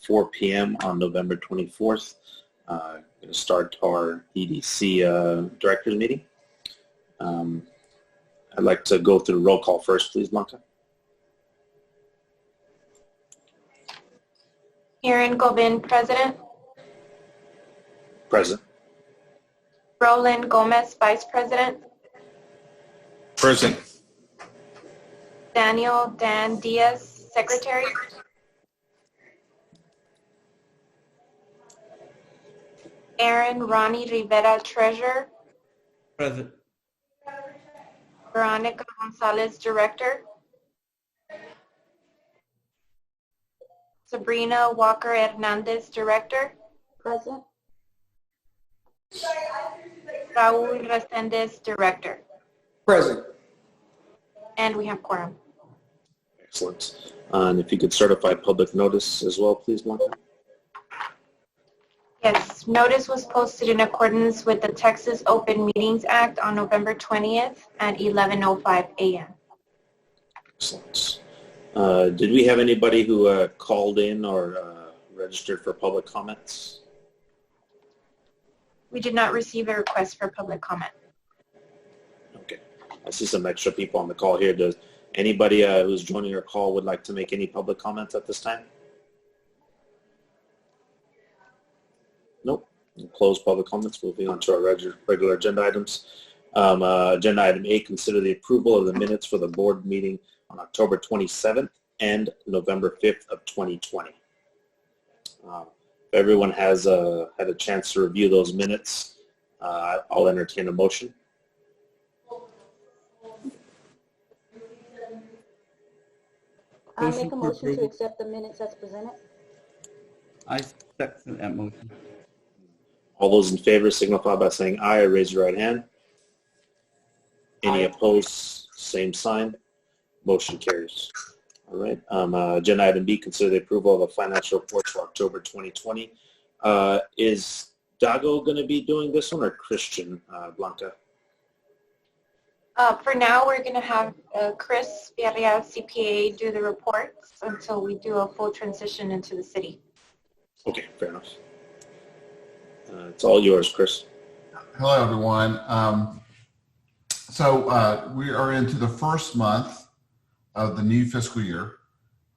4 p.m. on November 24th. Going to start our EDC directors meeting. I'd like to go through roll call first, please, Blanca. Karen Gobin, President. Present. Roland Gomez, Vice President. Present. Daniel Dan Diaz, Secretary. Aaron Ronnie Rivera, Treasurer. Present. Veronica Gonzalez, Director. Sabrina Walker Hernandez, Director. Present. Raul Resendez, Director. Present. And we have quorum. Excellent. And if you could certify public notice as well, please, Blanca. Yes, notice was posted in accordance with the Texas Open Meetings Act on November 20th at 11:05 a.m. Excellent. Did we have anybody who called in or registered for public comments? We did not receive a request for public comment. Okay. I see some extra people on the call here. Does anybody who's joining our call would like to make any public comments at this time? Nope. We'll close public comments. Moving on to our regular agenda items. Agenda item A, consider the approval of the minutes for the board meeting on October 27th and November 5th of 2020. If everyone has had a chance to review those minutes, I'll entertain a motion. I'll make a motion to accept the minutes as presented. I second that motion. All those in favor signify by saying aye or raise your right hand. Any opposed, same sign. Motion carries. All right. Agenda item B, consider the approval of the financial report for October 2020. Is Dago going to be doing this one or Christian, Blanca? For now, we're going to have Chris Villarreal, CPA, do the reports until we do a full transition into the city. Okay, fair enough. It's all yours, Chris. Hello, everyone. So we are into the first month of the new fiscal year,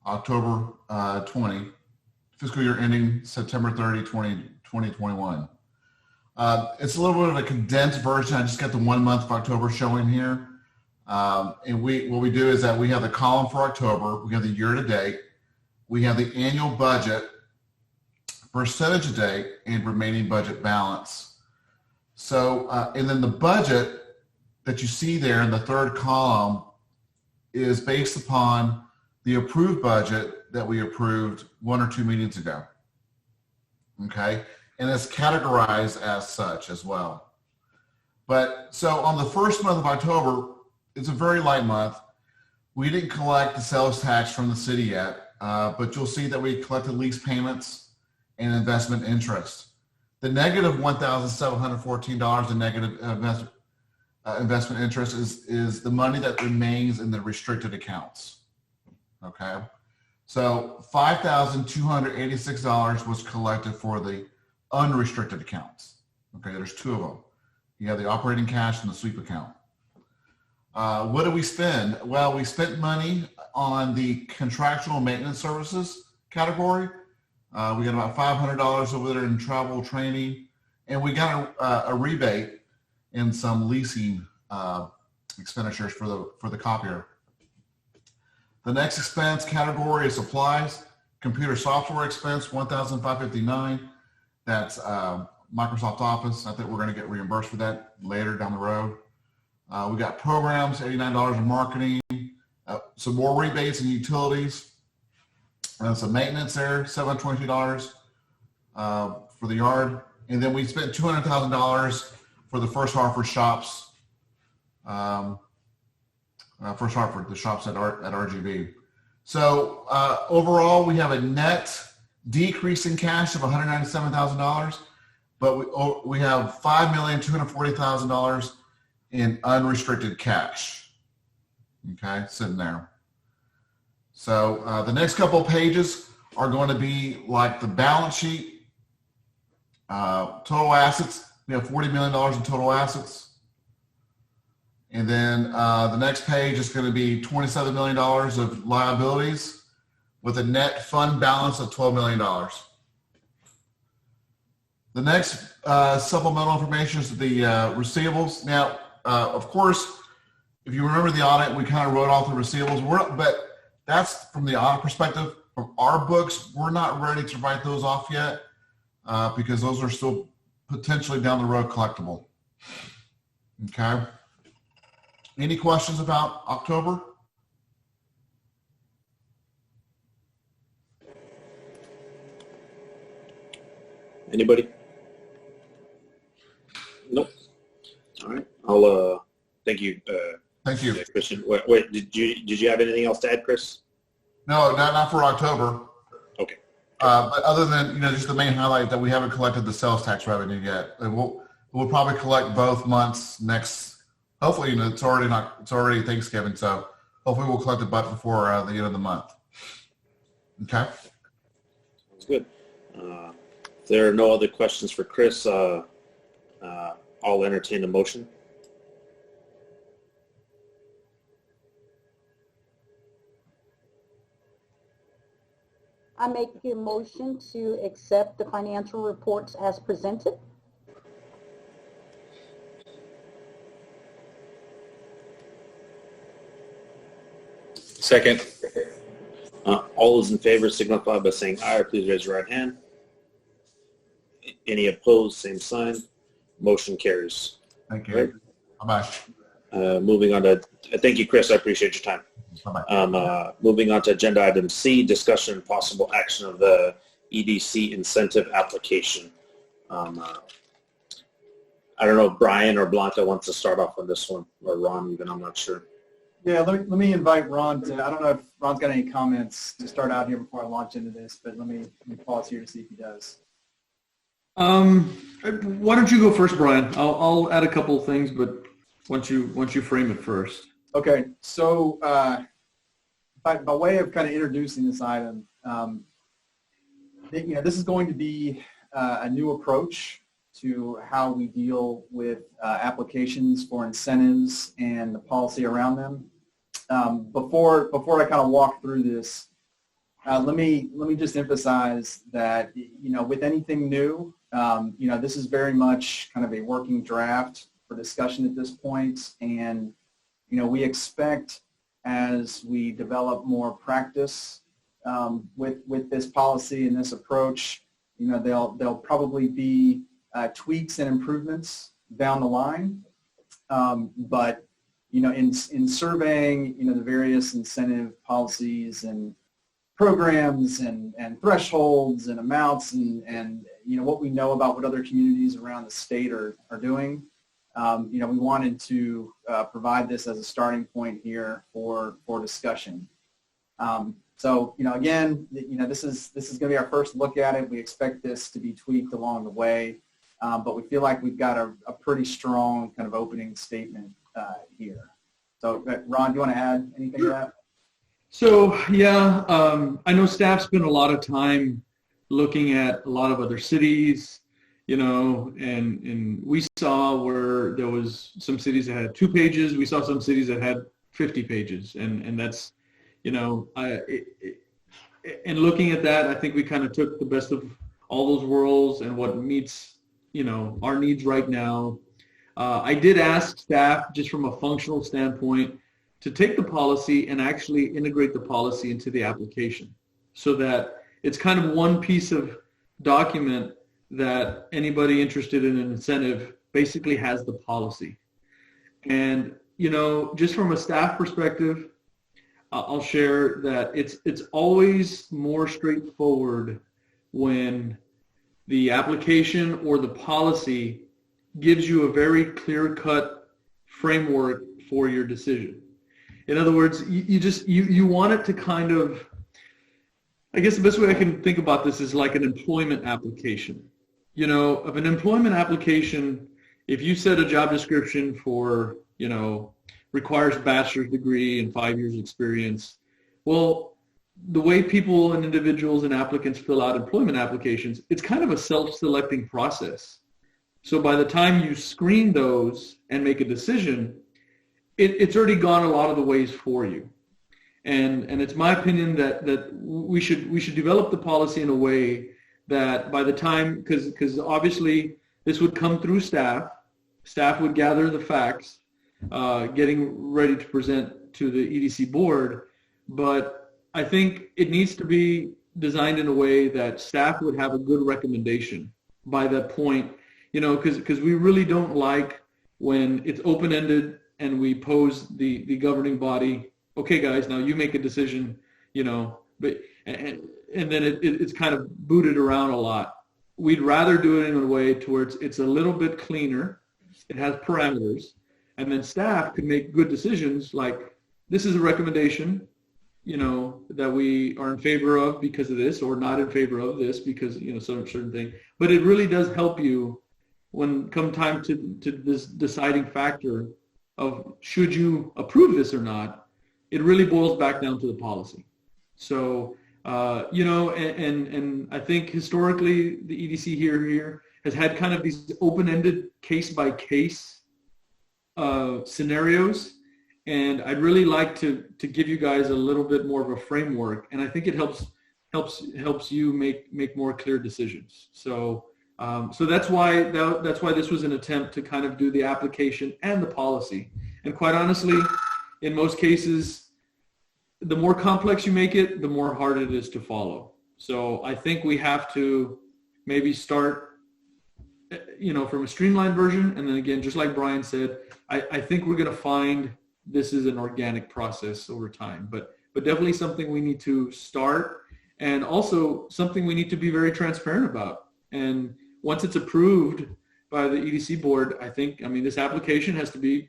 October 20, fiscal year ending September 30, 2021. It's a little bit of a condensed version. I just got the 1 month of October showing here. And what we do is that we have the column for October, we have the year to date, we have the annual budget, percentage of date, and remaining budget balance. So, and then the budget that you see there in the third column is based upon the approved budget that we approved 1 or 2 meetings ago. Okay, and it's categorized as such as well. But so on the first month of October, it's a very light month. We didn't collect the sales tax from the city yet, but you'll see that we collected lease payments and investment interest. The negative $1,714 in negative investment interest is the money that remains in the restricted accounts. Okay, so $5,286 was collected for the unrestricted accounts. Okay, there's 2 of them. You have the operating cash and the sweep account. What did we spend? Well, we spent money on the contractual maintenance services category. We got about $500 over there in travel training, and we got a rebate in some leasing expenditures for the copier. The next expense category is supplies. Computer software expense, $1,559. That's Microsoft Office. I think we're going to get reimbursed for that later down the road. We got programs, $89 in marketing, some more rebates and utilities. Some maintenance there, $722 for the yard. And then we spent $200,000 for the First Hartford shops. First Hartford, the shops at RGB. So overall, we have a net decrease in cash of $197,000, but we have $5,240,000 in unrestricted cash. Okay, sitting there. So the next couple of pages are going to be like the balance sheet, total assets. We have $40 million in total assets. And then the next page is going to be $27 million of liabilities with a net fund balance of $12 million. The next supplemental information is the receivables. Now, of course, if you remember the audit, we kind of wrote off the receivables, but that's from the audit perspective. From our books, we're not ready to write those off yet because those are still potentially down the road collectible. Okay. Any questions about October? Anybody? Nope. All right. I'll thank you. Thank you. Christian. Wait, did you have anything else to add, Chris? No, not for October. Okay. But other than, just the main highlight that we haven't collected the sales tax revenue yet. And we'll probably collect both months next. Hopefully, it's already Thanksgiving, so hopefully we'll collect it before the end of the month. Okay. Sounds good. If there are no other questions for Chris, I'll entertain a motion. I make a motion to accept the financial reports as presented. Second. All those in favor signify by saying aye, or please raise your right hand. Any opposed, same sign. Motion carries. Thank you. Right. Bye-bye. Moving on to, thank you, Chris. I appreciate your time. Bye-bye. Moving on to agenda item C, discussion and possible action of the EDC incentive application. I don't know if Brian or Blanca wants to start off on this one, or Ron even, I'm not sure. Yeah, let me invite Ron to, I don't know if Ron's got any comments to start out here before I launch into this, but let me pause here to see if he does. Why don't you go first, Brian? I'll add a couple of things, but once you frame it first. Okay, so by way of kind of introducing this item, this is going to be a new approach to how we deal with applications for incentives and the policy around them. Before I kind of walk through this, let me just emphasize that with anything new, this is very much kind of a working draft for discussion at this point, and we expect as we develop more practice with this policy and this approach, there'll probably be tweaks and improvements down the line, but in surveying the various incentive policies and programs and thresholds and amounts and what we know about what other communities around the state are doing, we wanted to provide this as a starting point here for discussion. So again, this is going to be our first look at it. We expect this to be tweaked along the way, but we feel like we've got a pretty strong kind of opening statement here. So Ron, do you want to add anything to that? So yeah, I know staff spent a lot of time looking at a lot of other cities, and we saw where there was some cities that had 2 pages. We saw some cities that had 50 pages, and that's, and looking at that, I think we kind of took the best of all those worlds and what meets, our needs right now. I did ask staff, just from a functional standpoint, to take the policy and actually integrate the policy into the application so that it's kind of one piece of document that anybody interested in an incentive basically has the policy. And, just from a staff perspective, I'll share that it's always more straightforward when the application or the policy gives you a very clear-cut framework for your decision. In other words, you want it to kind of, I guess the best way I can think about this is like an employment application. Of an employment application, if you set a job description for, requires bachelor's degree and 5 years experience, well, the way people and individuals and applicants fill out employment applications, it's kind of a self-selecting process. So by the time you screen those and make a decision, it's already gone a lot of the ways for you. And it's my opinion that we should develop the policy in a way that by the time, because obviously this would come through staff would gather the facts, getting ready to present to the EDC board, but I think it needs to be designed in a way that staff would have a good recommendation by that point, because we really don't like when it's open-ended and we pose the governing body, okay guys, now you make a decision, but and then it's kind of booted around a lot. We'd rather do it in a way to where it's a little bit cleaner, it has parameters, and then staff could make good decisions like, this is a recommendation, that we are in favor of because of this, or not in favor of this because, some certain thing. But it really does help you when come time to this deciding factor of should you approve this or not. It really boils back down to the policy. So, and I think historically the EDC here has had kind of these open-ended case-by-case scenarios, and I'd really like to give you guys a little bit more of a framework, and I think it helps you make more clear decisions. So that's why this was an attempt to kind of do the application and the policy. And quite honestly, in most cases, the more complex you make it, the more hard it is to follow. So I think we have to maybe start, from a streamlined version. And then again, just like Brian said, I think we're going to find this is an organic process over time, but definitely something we need to start, and also something we need to be very transparent about. And once it's approved by the EDC board, this application has to be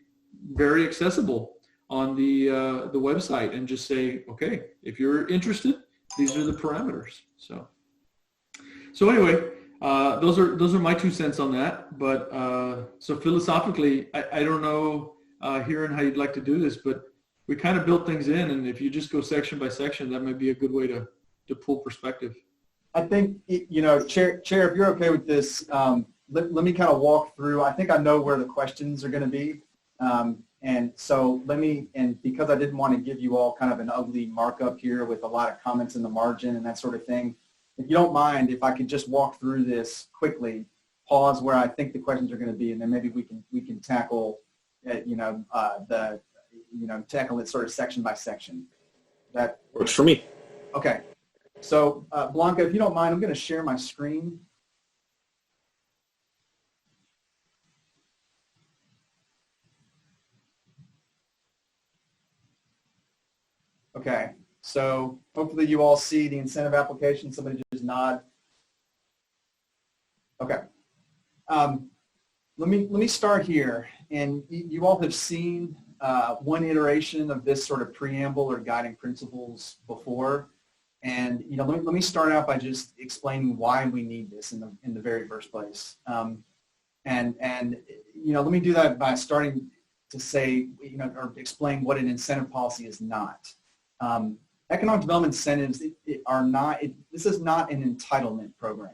very accessible on the website, and just say, okay, if you're interested, these are the parameters. So anyway, those are my 2 cents on that. But so philosophically, I don't know, Hiran, how you'd like to do this, but we kind of built things in, and if you just go section by section, that might be a good way to pull perspective. I think, Chair, if you're okay with this, let me kind of walk through. I think I know where the questions are going to be. And so and because I didn't want to give you all kind of an ugly markup here with a lot of comments in the margin and that sort of thing, if you don't mind, if I could just walk through this quickly, pause where I think the questions are going to be, and then maybe we can tackle, tackle it sort of section by section. That works for me. Okay. So Blanca, if you don't mind, I'm going to share my screen. Okay, so hopefully you all see the incentive application. Somebody just nod. Okay. Let me start here. And you all have seen one iteration of this sort of preamble or guiding principles before. And let me start out by just explaining why we need this in the very first place. And let me do that by starting to say, or explain what an incentive policy is not. Economic development incentives are not, this is not an entitlement program.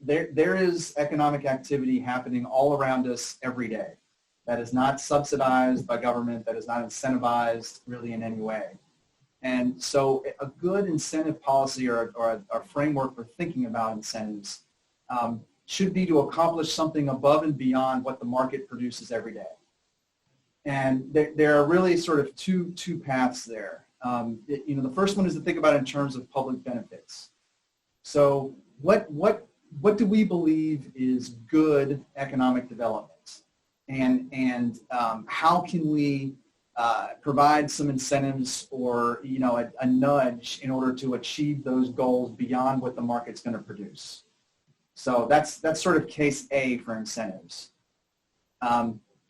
There is economic activity happening all around us every day that is not subsidized by government, that is not incentivized really in any way. And so a good incentive policy or a framework for thinking about incentives should be to accomplish something above and beyond what the market produces every day. And there are really sort of two paths there. The first one is to think about it in terms of public benefits. So what do we believe is good economic development? And how can we provide some incentives or a nudge in order to achieve those goals beyond what the market's going to produce? So that's sort of case A for incentives.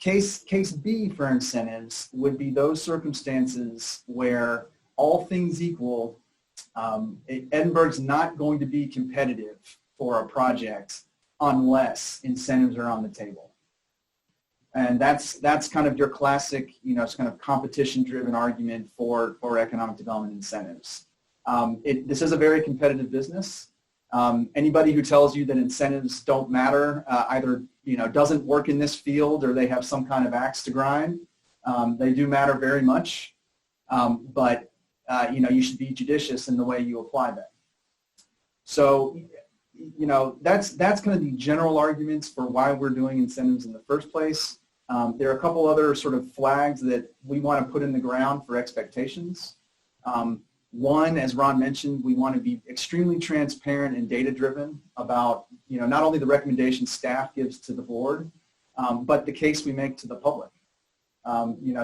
Case B for incentives would be those circumstances where, all things equal, Edinburg's not going to be competitive for a project unless incentives are on the table. And that's kind of your classic, it's kind of competition-driven argument for economic development incentives. This is a very competitive business. Anybody who tells you that incentives don't matter either doesn't work in this field or they have some kind of axe to grind. They do matter very much, but you should be judicious in the way you apply them. So that's kind of the general arguments for why we're doing incentives in the first place. There are a couple other sort of flags that we want to put in the ground for expectations. One, as Ron mentioned, we want to be extremely transparent and data-driven about, not only the recommendations staff gives to the board, but the case we make to the public.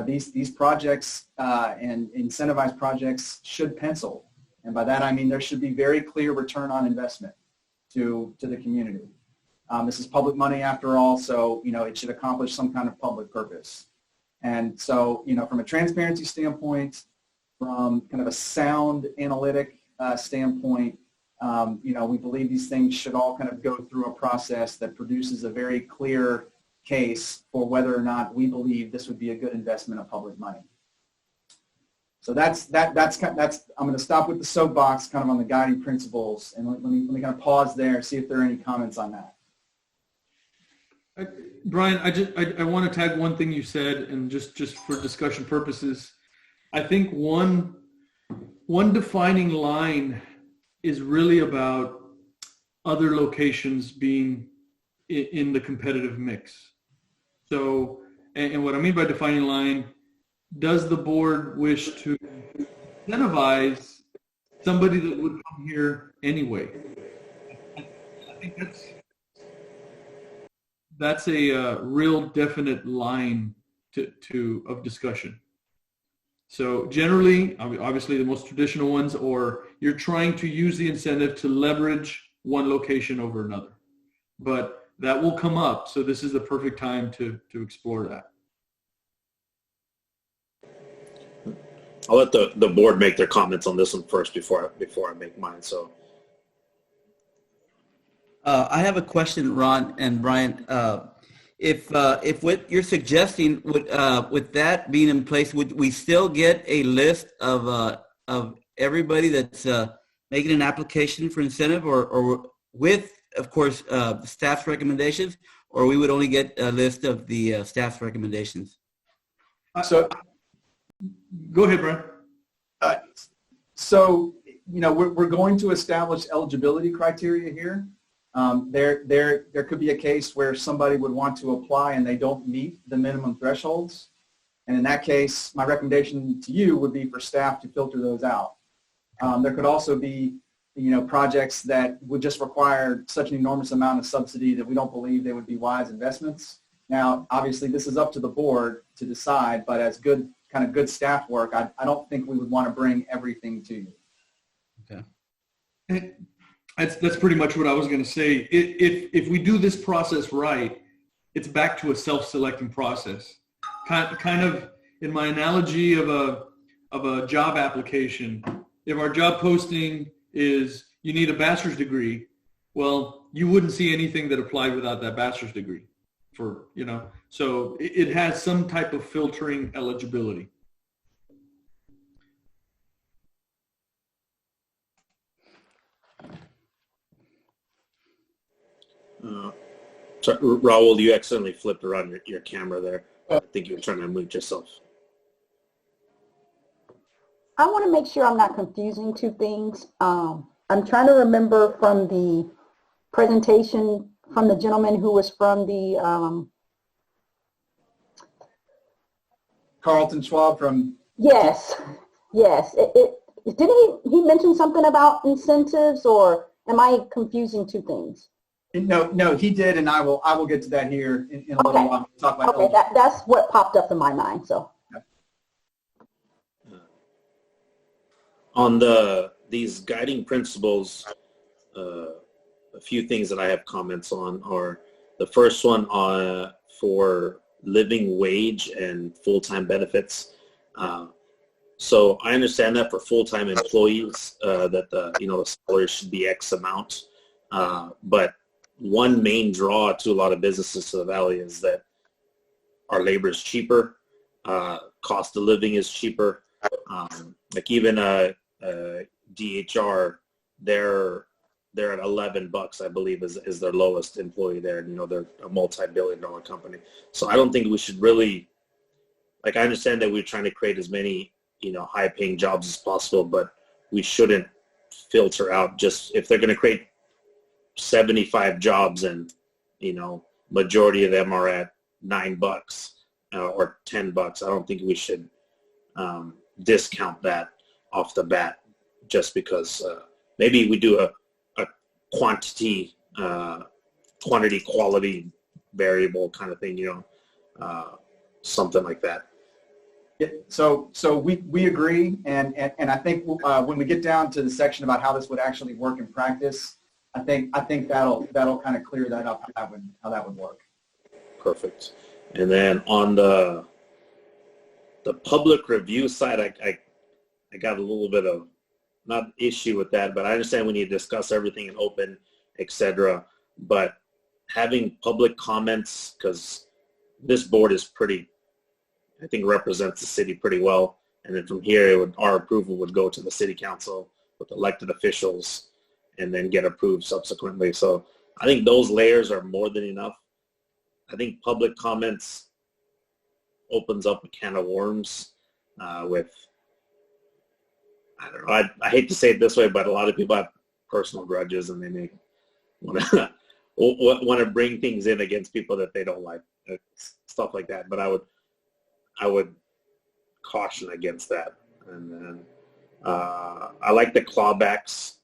These projects and incentivized projects should pencil. And by that I mean there should be very clear return on investment to the community. This is public money after all, so it should accomplish some kind of public purpose. And so from a transparency standpoint, from kind of a sound analytic standpoint, we believe these things should all kind of go through a process that produces a very clear case for whether or not we believe this would be a good investment of public money. So that's I'm going to stop with the soapbox kind of on the guiding principles, and let me kind of pause there and see if there are any comments on that. Brian, I want to tag one thing you said, and just for discussion purposes, I think one defining line is really about other locations being in the competitive mix. So, and what I mean by defining line, does the board wish to incentivize somebody that would come here anyway? I think that's a real definite line of discussion. So generally, obviously the most traditional ones, or you're trying to use the incentive to leverage one location over another. But that will come up, so this is the perfect time to explore that. I'll let the board make their comments on this one first before I make mine. So, I have a question, Ron and Brian. If what you're suggesting with that being in place, would we still get a list of everybody that's making an application for incentive, or with, of course, the staff's recommendations, or we would only get a list of the staff's recommendations? So, go ahead, Brian. We're going to establish eligibility criteria here. There could be a case where somebody would want to apply and they don't meet the minimum thresholds. And in that case, my recommendation to you would be for staff to filter those out. There could also be, projects that would just require such an enormous amount of subsidy that we don't believe they would be wise investments. Now, obviously, this is up to the board to decide, but as good staff work, I don't think we would want to bring everything to you. Okay. That's pretty much what I was going to say. If we do this process right, it's back to a self-selecting process. Kind of in my analogy of a job application, if our job posting is you need a bachelor's degree, well, you wouldn't see anything that applied without that bachelor's degree. So it has some type of filtering eligibility. So, Raul, you accidentally flipped around your camera there. I think you were trying to unmute yourself. I want to make sure I'm not confusing two things. I'm trying to remember from the presentation from the gentleman who was from the Carlton Schwab from... Yes. Didn't he mention something about incentives, or am I confusing two things? No, he did, and I will get to that here in a little while. We'll talk about that's what popped up in my mind. So, on these guiding principles, a few things that I have comments on are the first one for living wage and full-time benefits. So I understand that for full-time employees that the salary should be X amount, but one main draw to a lot of businesses to the Valley is that our labor is cheaper. Cost of living is cheaper. Like even DHR, they're at $11, I believe, is their lowest employee there. You know, they're a multi-billion-dollar company. So I don't think we should really, like, I understand that we're trying to create as many, you know, high-paying jobs as possible, but we shouldn't filter out just, if they're going to create 75 jobs and, you know, majority of them are at $9 or $10, I don't think we should discount that off the bat just because maybe we do a quantity quality variable kind of thing, you know, something like that. Yeah, so we agree, and I think when we get down to the section about how this would actually work in practice, I think that'll kind of clear that up, how that would work. Perfect. And then on the public review side, I got a little bit of not issue with that, but I understand we need to discuss everything in open, etc. But having public comments, because this board is pretty, I think, represents the city pretty well, and then from here, our approval would go to the city council with elected officials, and then get approved subsequently. So I think those layers are more than enough. I think public comments opens up a can of worms with, I don't know, I hate to say it this way, but a lot of people have personal grudges and they may want to bring things in against people that they don't like, stuff like that. But I would caution against that. And then I like the clawbacks,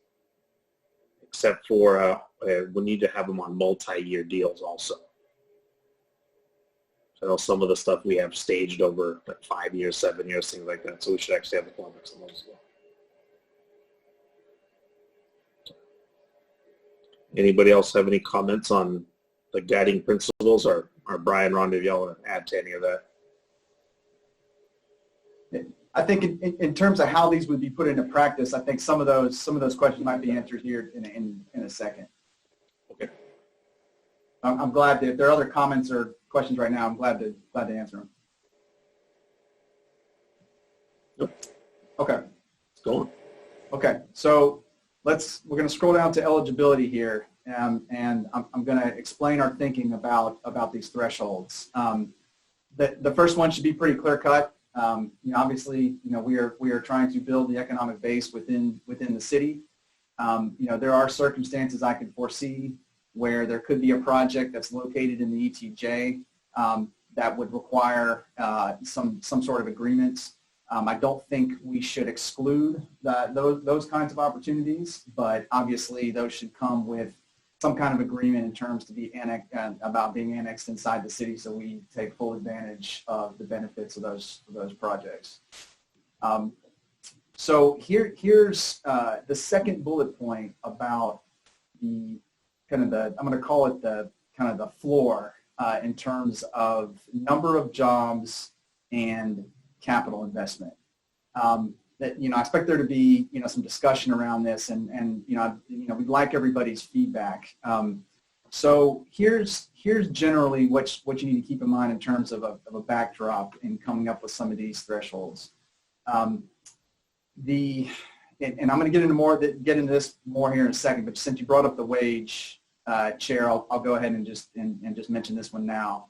except for we need to have them on multi-year deals also. I know some of the stuff we have staged over like 5 years, 7 years, things like that. So we should actually have the clawbacks on those as well. Anybody else have any comments on the guiding principles, or Brian, Ron, if y'all want to add to any of that? I think in terms of how these would be put into practice, I think some of those questions might be answered here in a second. Okay. I'm glad that if there are other comments or questions right now, I'm glad to answer them. Yep. Okay. Let's go on. Okay. So we're going to scroll down to eligibility here, and I'm going to explain our thinking about these thresholds. The first one should be pretty clear cut. Obviously, we are trying to build the economic base within the city. There are circumstances I can foresee where there could be a project that's located in the ETJ that would require some sort of agreements. I don't think we should exclude those kinds of opportunities, but obviously those should come with some kind of agreement in terms to be about being annexed inside the city, so we take full advantage of the benefits of those projects. So here's the second bullet point about the I'm going to call it the floor in terms of number of jobs and capital investment. That I expect there to be some discussion around this, and we'd like everybody's feedback. So here's generally what you need to keep in mind in terms of a backdrop in coming up with some of these thresholds. And I'm going to get into this more here in a second, but since you brought up the wage, Chair, I'll go ahead and just mention this one now.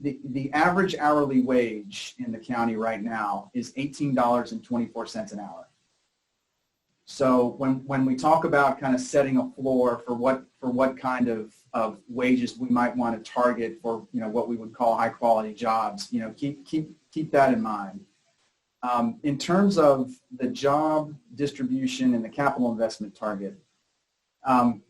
The average hourly wage in the county right now is $18.24 an hour. So when we talk about kind of setting a floor for what kind of wages we might want to target for what we would call high quality jobs, keep that in mind. In terms of the job distribution and the capital investment target,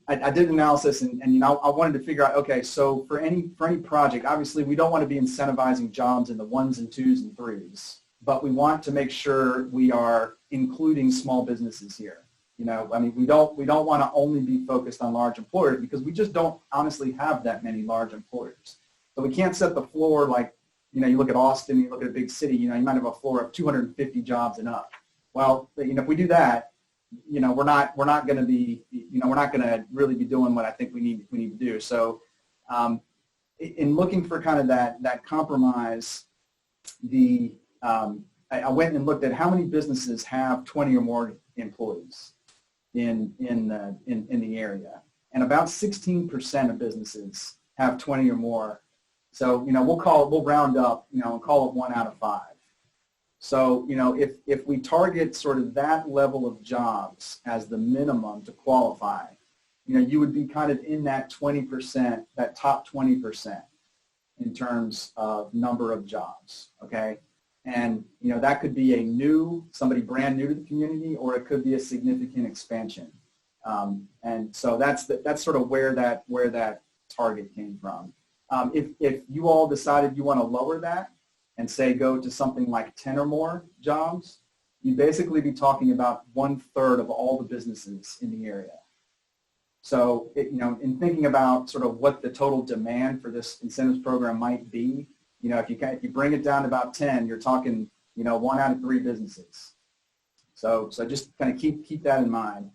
I did an analysis, and I wanted to figure out, okay, so for any project, obviously we don't want to be incentivizing jobs in the 1s and 2s and 3s, but we want to make sure we are including small businesses here. We don't want to only be focused on large employers, because we just don't honestly have that many large employers. So we can't set the floor like, you look at Austin, you look at a big city, you might have a floor of 250 jobs and up. Well, if we do that, we're not going to really be doing what I think we need to do. So in looking for kind of that compromise, I went and looked at how many businesses have 20 or more employees in the area, and about 16% of businesses have 20 or more. So we'll round up, and call it 1 out of 5. So if we target sort of that level of jobs as the minimum to qualify, you would be kind of in that 20%, that top 20% in terms of number of jobs. Okay. And, that could be somebody brand new to the community, or it could be a significant expansion. And so that's sort of where that target came from. If you all decided you want to lower that and say go to something like 10 or more jobs, you'd basically be talking about 1/3 of all the businesses in the area. So, in thinking about sort of what the total demand for this incentives program might be, if you bring it down to about 10, you're talking, 1 out of 3 businesses. So just kind of keep that in mind.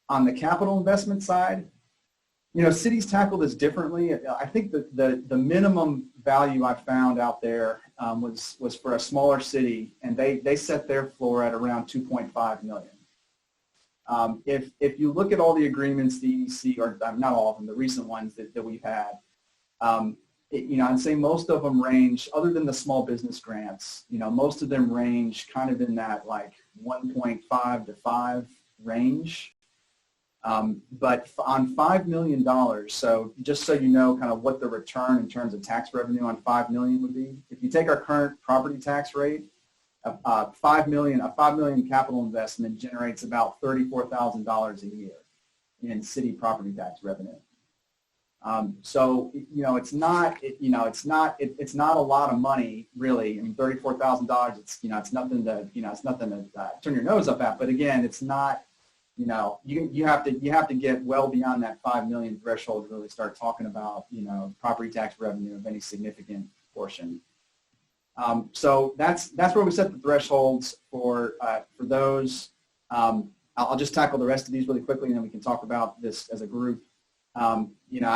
On the capital investment side, cities tackle this differently. I think the minimum value I found out there was for a smaller city, and they set their floor at around $2.5 million. If you look at all the agreements the EDC, or not all of them, the recent ones that we've had, I'd say most of them range, other than the small business grants, most of them range kind of in that like 1.5 to 5 range. But on $5 million, so just so you know kind of what the return in terms of tax revenue on $5 million would be, if you take our current property tax rate, a $5 million capital investment generates about $34,000 a year in city property tax revenue. So it's not a lot of money really. I mean, $34,000. It's nothing to turn your nose up at. But again, it's not. You have to get well beyond that 5 million threshold to really start talking about property tax revenue of any significant portion. So that's where we set the thresholds for those. I'll just tackle the rest of these really quickly, and then we can talk about this as a group. I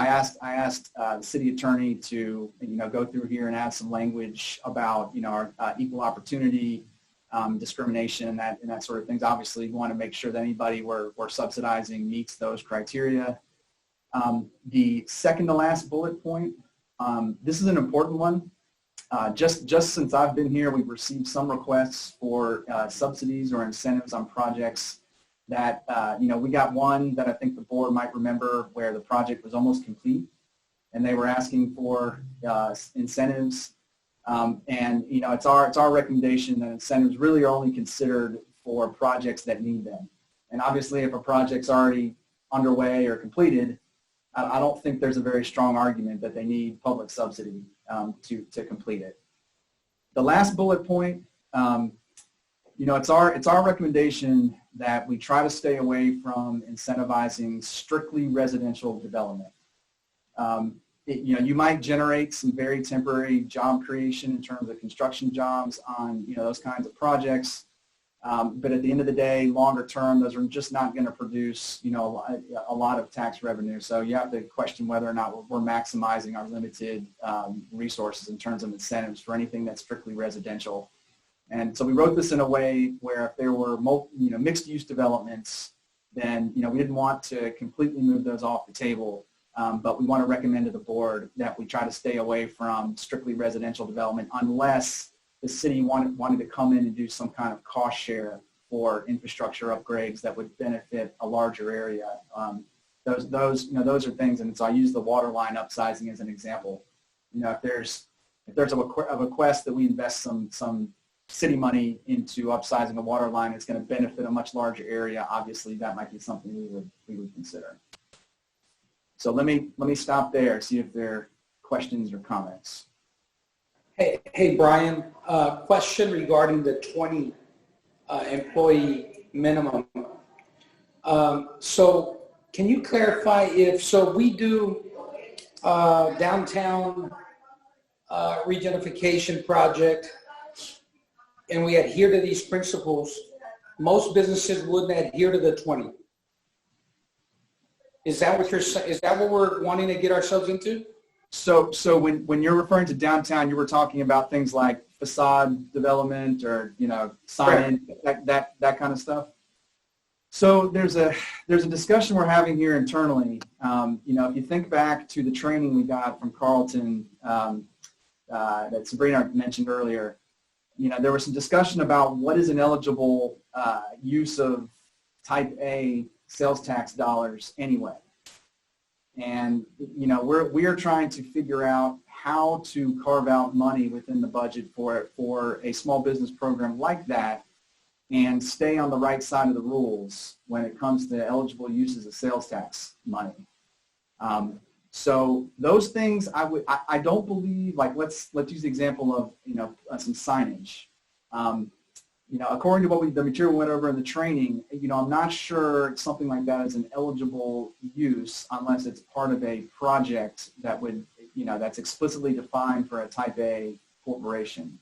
asked the city attorney to go through here and add some language about our equal opportunity, discrimination, and that sort of things. Obviously, we want to make sure that anybody we're subsidizing meets those criteria. The second to last bullet point, this is an important one. Just since I've been here, we've received some requests for subsidies or incentives on projects that, we got one that I think the board might remember where the project was almost complete and they were asking for incentives. And it's our recommendation that incentives really are only considered for projects that need them. And obviously, if a project's already underway or completed, I don't think there's a very strong argument that they need public subsidy to complete it. The last bullet point, it's our recommendation that we try to stay away from incentivizing strictly residential development. You might generate some very temporary job creation in terms of construction jobs on those kinds of projects, but at the end of the day, longer term, those are just not going to produce a lot of tax revenue. So you have to question whether or not we're maximizing our limited resources in terms of incentives for anything that's strictly residential. And so we wrote this in a way where if there were mixed-use developments, then we didn't want to completely move those off the table. But we want to recommend to the board that we try to stay away from strictly residential development unless the city wanted to come in and do some kind of cost share for infrastructure upgrades that would benefit a larger area. Those are things, and so I use the water line upsizing as an example. If there's a request that we invest some city money into upsizing a water line, it's going to benefit a much larger area. Obviously, that might be something we would consider. So let me stop there, see if there are questions or comments. Hey Brian, question regarding the 20 employee minimum. So can you clarify if we do downtown regentrification project and we adhere to these principles, most businesses wouldn't adhere to the 20. Is that what we're wanting to get ourselves into? So when you're referring to downtown, you were talking about things like facade development or, signage, that kind of stuff. So there's a discussion we're having here internally. If you think back to the training we got from Carlton that Sabrina mentioned earlier, there was some discussion about what is an eligible use of type A sales tax dollars anyway. And, we are trying to figure out how to carve out money within the budget for a small business program like that and stay on the right side of the rules when it comes to eligible uses of sales tax money. So those things, I don't believe, like let's use the example of some signage. According to the material we went over in the training, I'm not sure something like that is an eligible use unless it's part of a project that would, that's explicitly defined for a type A corporation.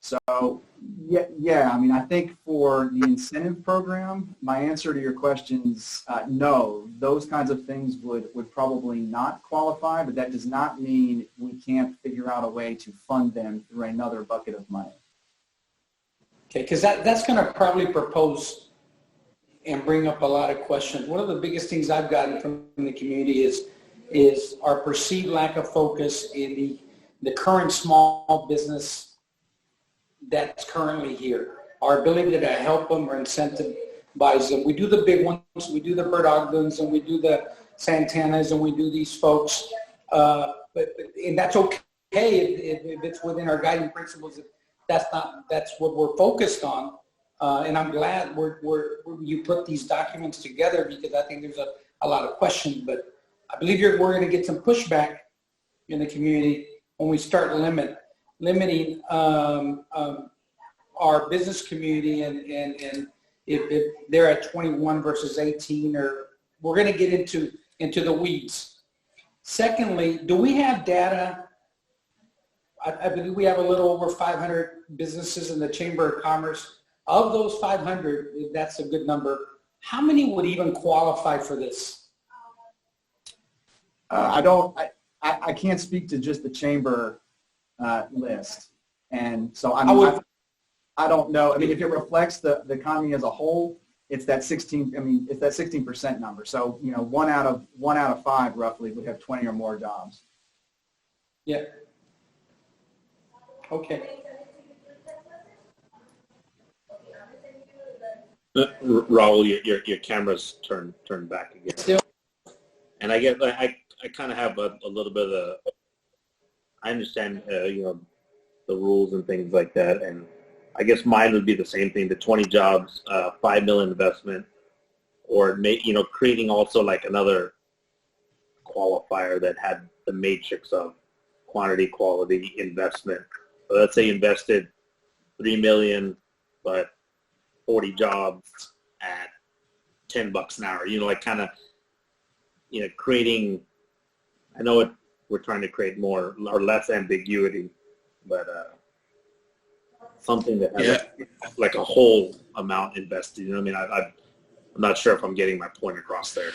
So, yeah, I think for the incentive program, my answer to your question is no. Those kinds of things would probably not qualify, but that does not mean we can't figure out a way to fund them through another bucket of money. Okay, because that's going to probably propose and bring up a lot of questions. One of the biggest things I've gotten from the community is our perceived lack of focus in the current small business that's currently here. Our ability to help them or incentivize them. We do the big ones, we do the Bert Ogdens, and we do the Santanas, and we do these folks. And that's okay if it's within our guiding principles. That's what we're focused on. And I'm glad you put these documents together because I think there's a lot of questions. But I believe we're going to get some pushback in the community when we start limiting our business community and if they're at 21 versus 18, or we're going to get into the weeds. Secondly, do we have data? I believe we have a little over 500 businesses in the Chamber of Commerce. Of those 500, if that's a good number, how many would even qualify for this? I can't speak to just the Chamber list. And so I don't know. If it reflects the economy as a whole, it's that 16% number. So, one out of 5 roughly would have 20 or more jobs. Yeah. Okay. Raul, your camera's turned back again. Still. And I kind of have a little bit of I understand, the rules and things like that. And I guess mine would be the same thing, the 20 jobs, $5 million investment, or, creating also like another qualifier that had the matrix of quantity, quality, investment. So let's say invested $3 million, but 40 jobs at $10 an hour, creating, I know we're trying to create more or less ambiguity, but something that has like a whole amount invested. I'm not sure if I'm getting my point across there.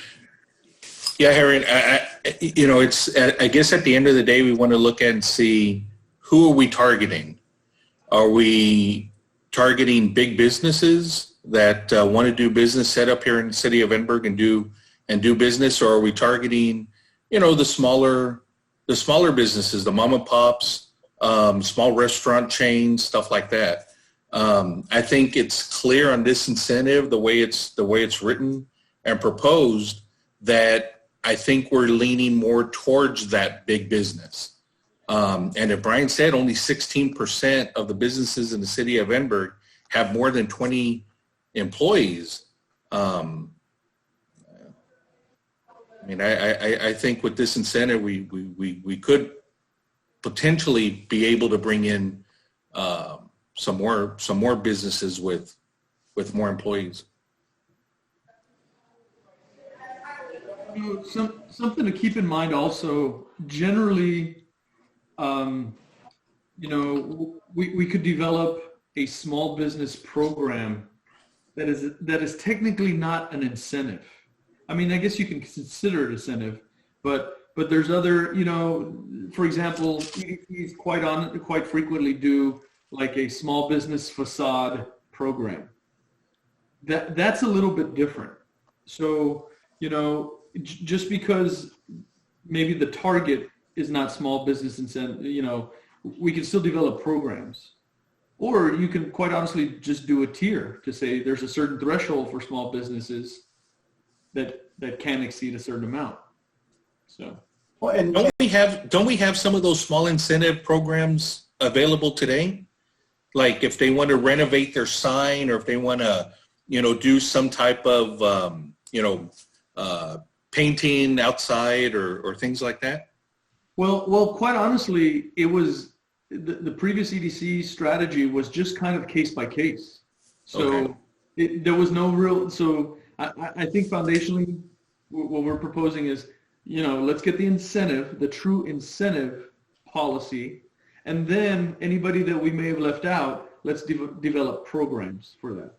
Yeah, Harry, it's, I guess at the end of the day, we want to look and see who are we targeting? Are we targeting big businesses that want to do business set up here in the city of Edinburg and do business, or are we targeting, the smaller businesses, the mom and pops, small restaurant chains, stuff like that? I think it's clear on this incentive, the way it's written and proposed, that I think we're leaning more towards that big business. And as Brian said, only 16% of the businesses in the city of Edinburg have more than 20 employees. I think with this incentive, we could potentially be able to bring in some more businesses with more employees. Something to keep in mind also, generally, we could develop a small business program that is technically not an incentive. I guess you can consider it incentive, but but there's other, for example, EDCs quite frequently do like a small business facade program. That's a little bit different. So, just because maybe the target is not small business incentive, we can still develop programs. Or you can quite honestly just do a tier to say there's a certain threshold for small businesses that can exceed a certain amount. So, well, and don't we have some of those small incentive programs available today? Like if they want to renovate their sign, or if they want to, do some type of, painting outside or things like that? Well, quite honestly, it was the previous EDC strategy was just kind of case by case. So there was no real. So I think foundationally, what we're proposing is, let's get the incentive, the true incentive policy, and then anybody that we may have left out, let's develop programs for that.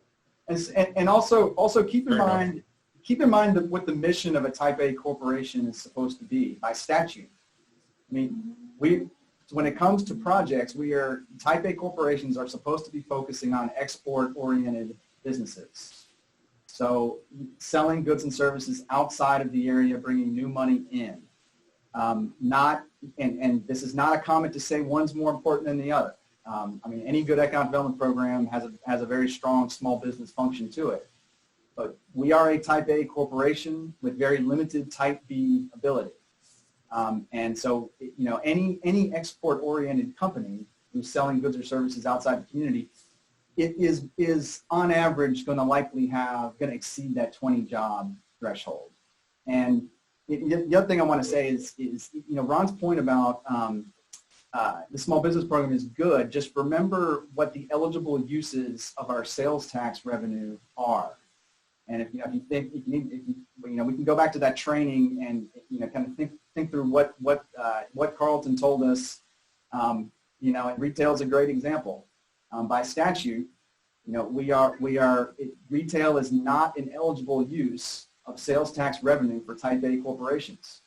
And also keep in mind that what the mission of a Type A corporation is supposed to be by statute. I mean, when it comes to projects, Type A corporations are supposed to be focusing on export-oriented businesses. So selling goods and services outside of the area, bringing new money in. And this is not a comment to say one's more important than the other. Any good economic development program has a very strong small business function to it. But we are a Type A corporation with very limited Type B ability. And so, any export-oriented company who's selling goods or services outside the community, it is on average going to exceed that 20 job threshold. And the other thing I want to say is Ron's point about the small business program is good. Just remember what the eligible uses of our sales tax revenue are. And if you think we can go back to that training and kind of think through what Carlton told us. And retail is a great example. By statute, retail is not an eligible use of sales tax revenue for Type A corporations.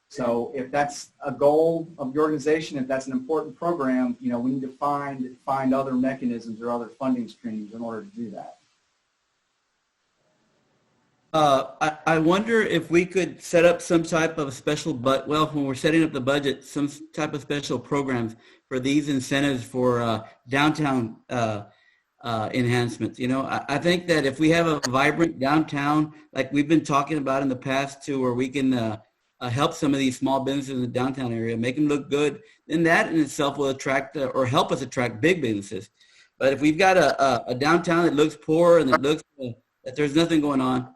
So if that's a goal of the organization, if that's an important program, we need to find other mechanisms or other funding streams in order to do that. I wonder if we could set up some type of special, when we're setting up the budget, some type of special programs for these incentives for downtown enhancements. I think that if we have a vibrant downtown, like we've been talking about in the past too, where we can help some of these small businesses in the downtown area, make them look good, then that in itself will attract or help us attract big businesses. But if we've got a downtown that looks poor and that looks that there's nothing going on,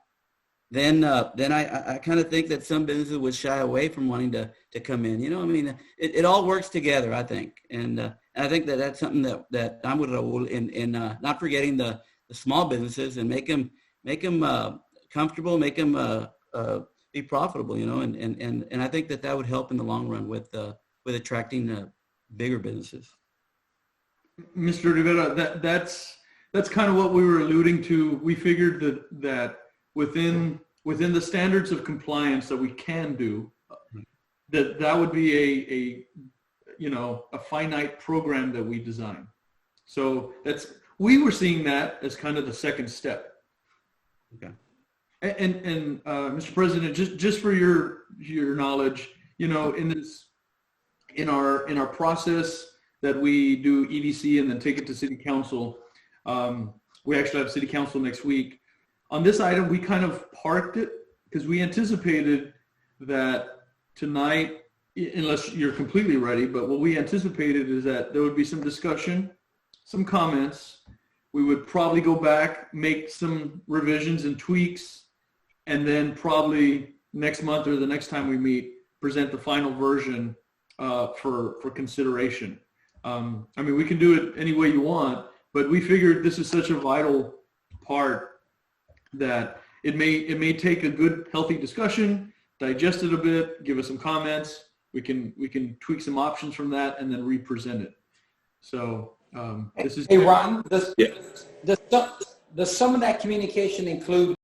then I kind of think that some businesses would shy away from wanting to come in. It all works together, I think, and I think that that's something that I'm with Raul in not forgetting the small businesses and make them comfortable, make them be profitable, and I think that would help in the long run with attracting bigger businesses. Mr. Rivera, that's kind of what we were alluding to. We figured that within the standards of compliance that we can do, that would be a finite program that we design. So we were seeing that as kind of the second step. Okay. And Mr. President, just for your knowledge, in our process that we do EDC and then take it to City Council, we actually have City Council next week. On this item, we kind of parked it because we anticipated that tonight, unless you're completely ready, but what we anticipated is that there would be some discussion, some comments. We would probably go back, make some revisions and tweaks, and then probably next month or the next time we meet, present the final version for consideration. We can do it any way you want, but we figured this is such a vital part that it may take a good, healthy discussion, digest it a bit, give us some comments. We can tweak some options from that and then re-present it. So this is. Hey Ron, does some of that communication include,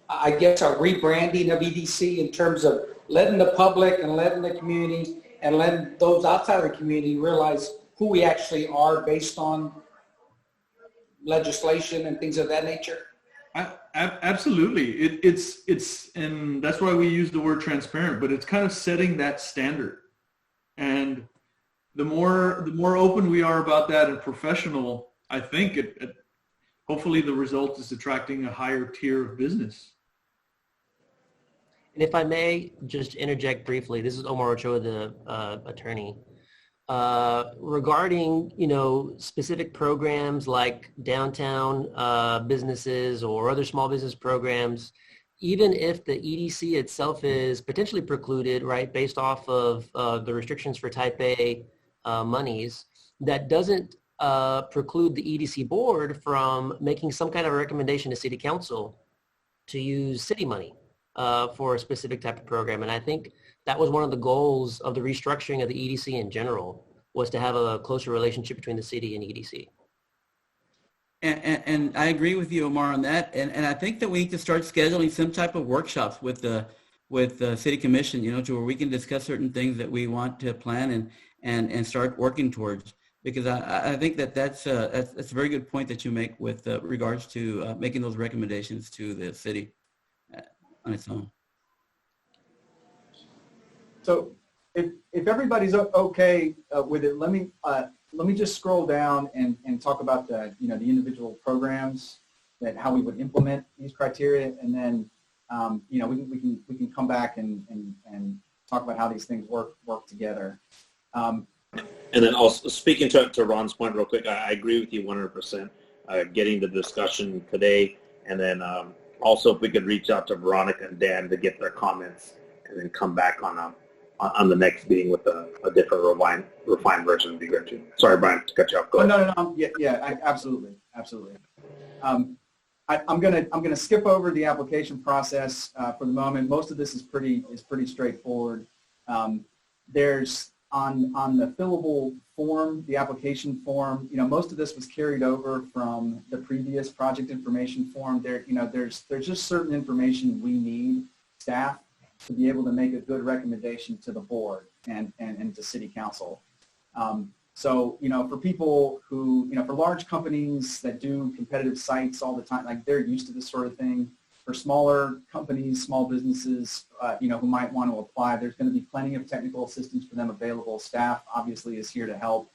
I guess, a rebranding of EDC in terms of letting the public and letting the community and letting those outside of the community realize who we actually are based on legislation and things of that nature? Absolutely. It's and that's why we use the word transparent, but it's kind of setting that standard. And the more open we are about that and professional, I think hopefully the result is attracting a higher tier of business. And if I may just interject briefly, this is Omar Ochoa, the attorney. Regarding, specific programs like downtown businesses or other small business programs, even if the EDC itself is potentially precluded, right, based off of the restrictions for Type A monies, that doesn't preclude the EDC board from making some kind of a recommendation to City Council to use city money for a specific type of program. And I think that was one of the goals of the restructuring of the EDC in general, was to have a closer relationship between the city and EDC. And I agree with you, Omar, on that. And I think that we need to start scheduling some type of workshops with the city commission, to where we can discuss certain things that we want to plan and start working towards. Because I think that's a very good point that you make with regards to making those recommendations to the city on its own. So if everybody's okay with it, let me just scroll down and talk about the the individual programs, that how we would implement these criteria, and then we can come back and talk about how these things work together. And then also speaking to Ron's point real quick, I agree with you 100%. Getting the discussion today, and then also if we could reach out to Veronica and Dan to get their comments, and then come back on the next meeting with a different refined version would be great too. Sorry, Brian, to cut you off. Go ahead. No. Absolutely. I'm gonna skip over the application process for the moment. Most of this is pretty straightforward. There's on the fillable form, the application form, most of this was carried over from the previous project information form. There's just certain information we need, staff, to be able to make a good recommendation to the board and to city council. So, for people who, for large companies that do competitive sites all the time, like they're used to this sort of thing. For smaller companies, small businesses, who might want to apply, there's going to be plenty of technical assistance for them available. Staff obviously is here to help.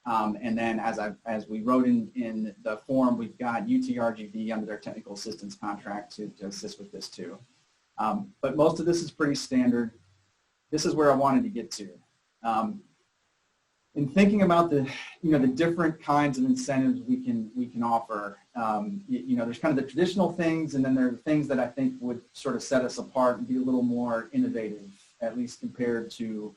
And then as we wrote in the form, we've got UTRGV under their technical assistance contract to assist with this too. But most of this is pretty standard. This is where I wanted to get to. In thinking about the different kinds of incentives we can offer, there's kind of the traditional things, and then there are things that I think would sort of set us apart and be a little more innovative, at least compared to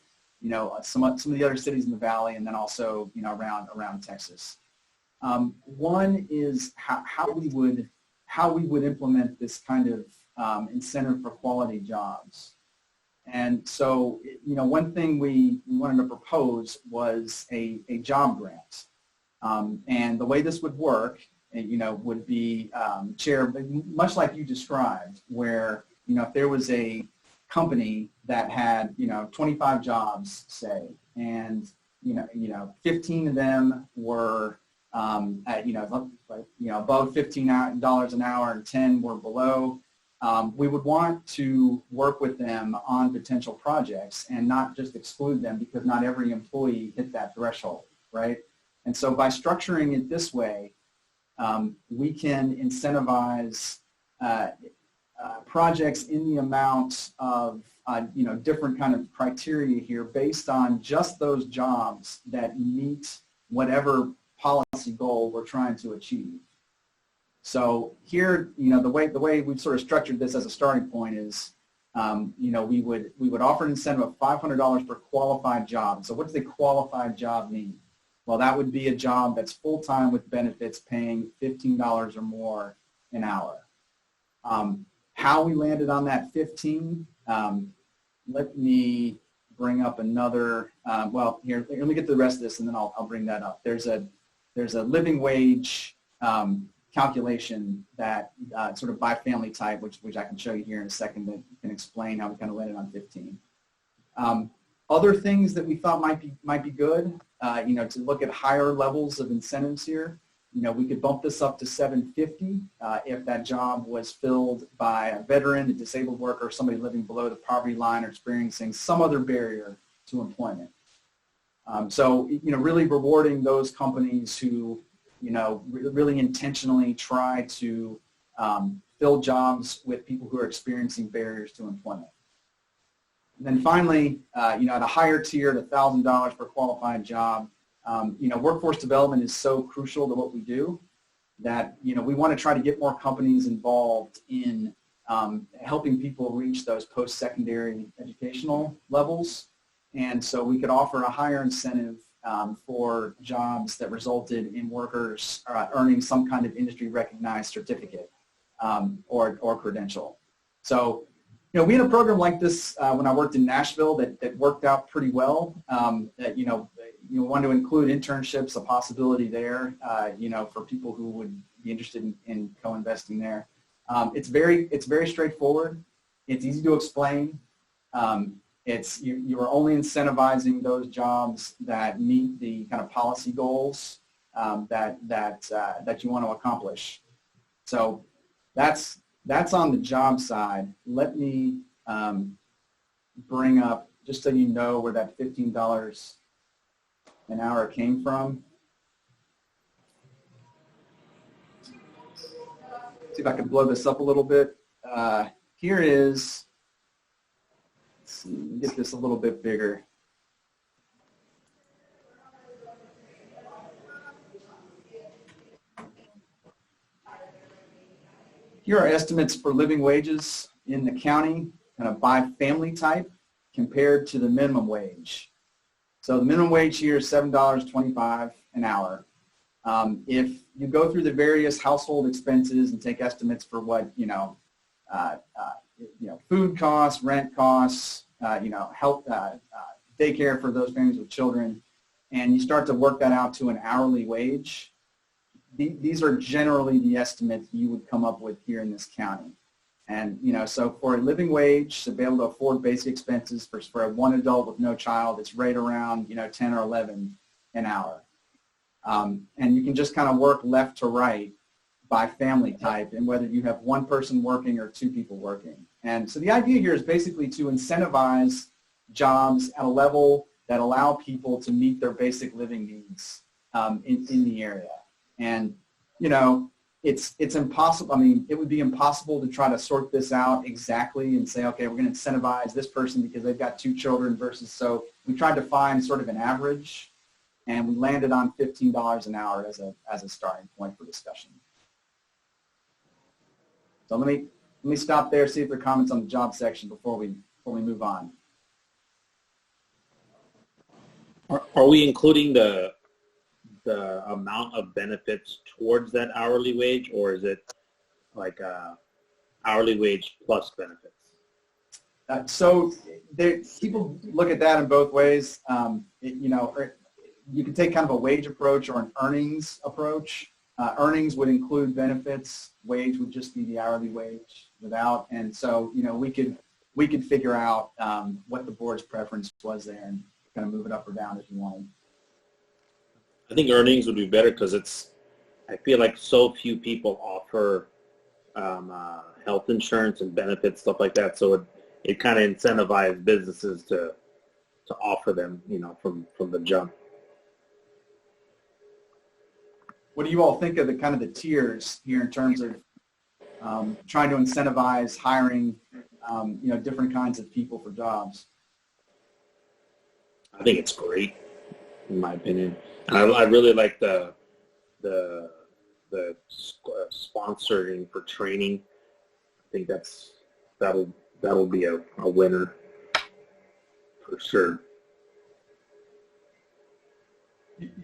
some of the other cities in the valley, and then also around Texas. One is how we would implement this kind of incentive for quality jobs. And so, one thing we wanted to propose was a job grant. And the way this would work, would be, Chair, much like you described, where, if there was a company that had, 25 jobs, say, and, 15 of them were, above $15 an hour and 10 were below, we would want to work with them on potential projects and not just exclude them, because not every employee hit that threshold, right? And so by structuring it this way, we can incentivize projects in the amount of, different kind of criteria here based on just those jobs that meet whatever policy goal we're trying to achieve. So here, the way we've sort of structured this as a starting point is, we would offer an incentive of $500 per qualified job. So what does a qualified job mean? Well, that would be a job that's full-time with benefits paying $15 or more an hour. How we landed on that 15, let me bring up another, here, let me get to the rest of this and then I'll bring that up. There's a living wage calculation that sort of by family type, which I can show you here in a second, that can explain how we kind of landed on 15. Other things that we thought might be good, to look at higher levels of incentives here. We could bump this up to $750 if that job was filled by a veteran, a disabled worker, somebody living below the poverty line or experiencing some other barrier to employment. So really rewarding those companies who, really intentionally try to fill jobs with people who are experiencing barriers to employment. And then finally, at a higher tier, at $1,000 per qualified job, workforce development is so crucial to what we do that, we want to try to get more companies involved in helping people reach those post-secondary educational levels. And so we could offer a higher incentive for jobs that resulted in workers earning some kind of industry-recognized certificate or credential. So, we had a program like this when I worked in Nashville that worked out pretty well. That, you want to include internships, a possibility there, for people who would be interested in co-investing there. It's very straightforward. It's easy to explain. You are only incentivizing those jobs that meet the kind of policy goals that you want to accomplish. So that's on the job side. Let me bring up, just so you know where that $15 an hour came from. See if I can blow this up a little bit. Here is, let's see, get this a little bit bigger. Here are estimates for living wages in the county, kind of by family type, compared to the minimum wage. So the minimum wage here is $7.25 an hour. If you go through the various household expenses and take estimates for what, food costs, rent costs, health, daycare for those families with children, and you start to work that out to an hourly wage, these are generally the estimates you would come up with here in this county. And, so for a living wage, to be able to afford basic expenses for one adult with no child, it's right around, 10 or 11 an hour. And you can just kind of work left to right by family type and whether you have one person working or two people working. And so the idea here is basically to incentivize jobs at a level that allow people to meet their basic living needs in the area. And, it's impossible. I mean, it would be impossible to try to sort this out exactly and say, okay, we're going to incentivize this person because they've got two children versus, so we tried to find sort of an average, and we landed on $15 an hour as a starting point for discussion. So let me stop there, see if there are comments on the job section before we move on. Are we including the amount of benefits towards that hourly wage, or is it like hourly wage plus benefits? So people look at that in both ways. You can take kind of a wage approach or an earnings approach. Earnings would include benefits. Wage would just be the hourly wage without. And so, we could figure out what the board's preference was there and kind of move it up or down if you wanted. I think earnings would be better because I feel like so few people offer health insurance and benefits, stuff like that. So it kind of incentivizes businesses to offer them, from the jump. What do you all think of the kind of the tiers here in terms of trying to incentivize hiring, different kinds of people for jobs? I think it's great, in my opinion. And I really like the sponsoring for training. I think that'll be a winner for sure.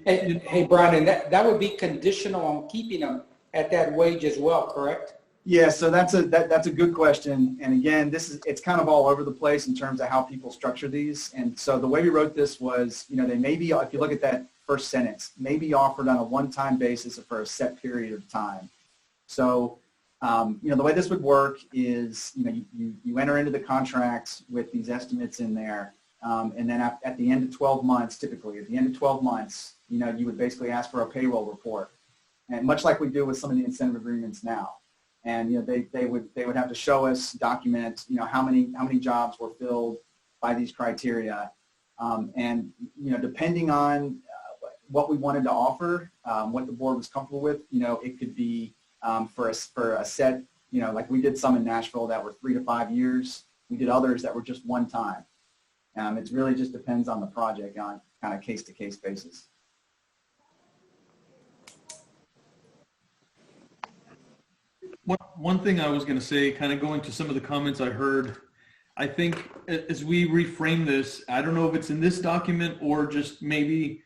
Hey, Brian, and that would be conditional on keeping them at that wage as well, correct? Yeah, so that's a good question. And again, it's kind of all over the place in terms of how people structure these. And so the way we wrote this was, they may be, if you look at that first sentence, may be offered on a one-time basis for a set period of time. So, the way this would work is, you enter into the contract with these estimates in there, and then at the end of 12 months, typically at the end of 12 months, you would basically ask for a payroll report, and much like we do with some of the incentive agreements now. And they would have to show us, document, how many jobs were filled by these criteria, and depending on what we wanted to offer, what the board was comfortable with, it could be for a set, like we did some in Nashville that were 3 to 5 years. We did others that were just one time. It really just depends on the project on kind of case-to-case basis. One thing I was going to say, kind of going to some of the comments I heard, I think as we reframe this, I don't know if it's in this document or just maybe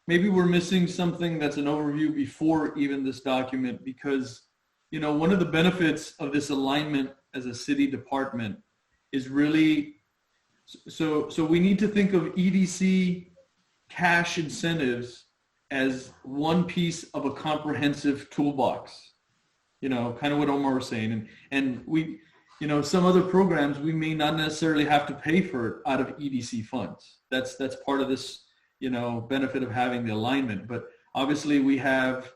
we're missing something that's an overview before even this document, because, one of the benefits of this alignment as a city department is really, so we need to think of EDC cash incentives as one piece of a comprehensive toolbox, kind of what Omar was saying. And we, some other programs, we may not necessarily have to pay for it out of EDC funds. That's part of this, benefit of having the alignment. But obviously we have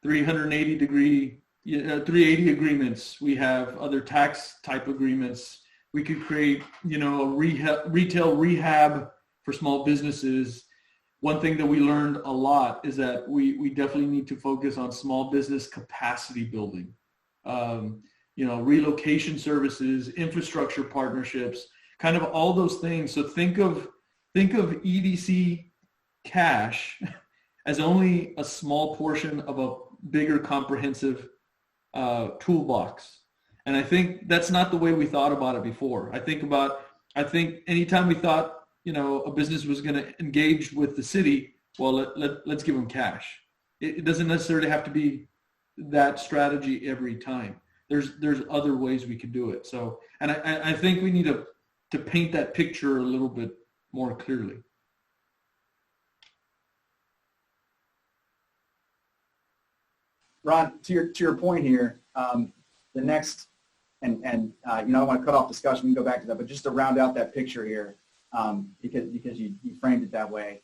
380 agreements. We have other tax type agreements. We could create, a retail rehab for small businesses. One thing that we learned a lot is that we definitely need to focus on small business capacity building, relocation services, infrastructure partnerships, kind of all those things. So think of EDC cash as only a small portion of a bigger comprehensive toolbox. And I think that's not the way we thought about it before. I think anytime we thought, a business was going to engage with the city, well, let's give them cash. It doesn't necessarily have to be that strategy every time. There's other ways we could do it. So, and I think we need to paint that picture a little bit more clearly. Ron, to your point here, the next, and I don't want to cut off discussion, we can go back to that, but just to round out that picture here, because you framed it that way.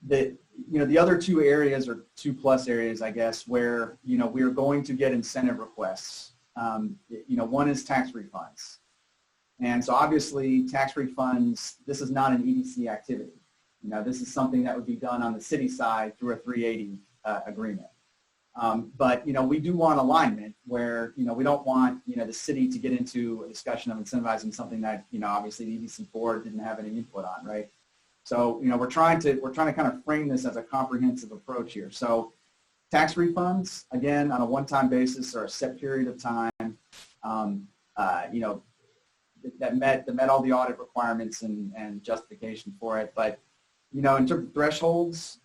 The other two areas, or 2+ areas, I guess, where we are going to get incentive requests. One is tax refunds, and so obviously tax refunds. This is not an EDC activity. This is something that would be done on the city side through a 380 agreement. But we do want alignment where we don't want the city to get into a discussion of incentivizing something that obviously the EDC board didn't have any input on, right? So we're trying to kind of frame this as a comprehensive approach here. So tax refunds, again, on a one-time basis or a set period of time, that met all the audit requirements and justification for it. But in terms of thresholds,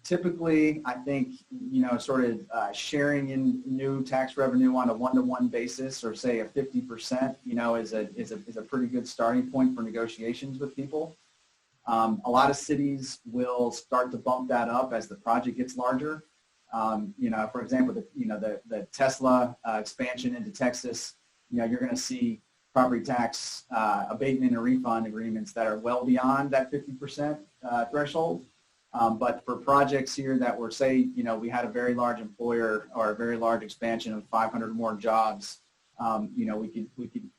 typically, I think, sharing in new tax revenue on a one-to-one basis, or say a 50%, is a pretty good starting point for negotiations with people. A lot of cities will start to bump that up as the project gets larger. For example, the Tesla expansion into Texas, you're going to see property tax abatement and refund agreements that are well beyond that 50% threshold. But for projects here that were, say, we had a very large employer or a very large expansion of 500 more jobs, we could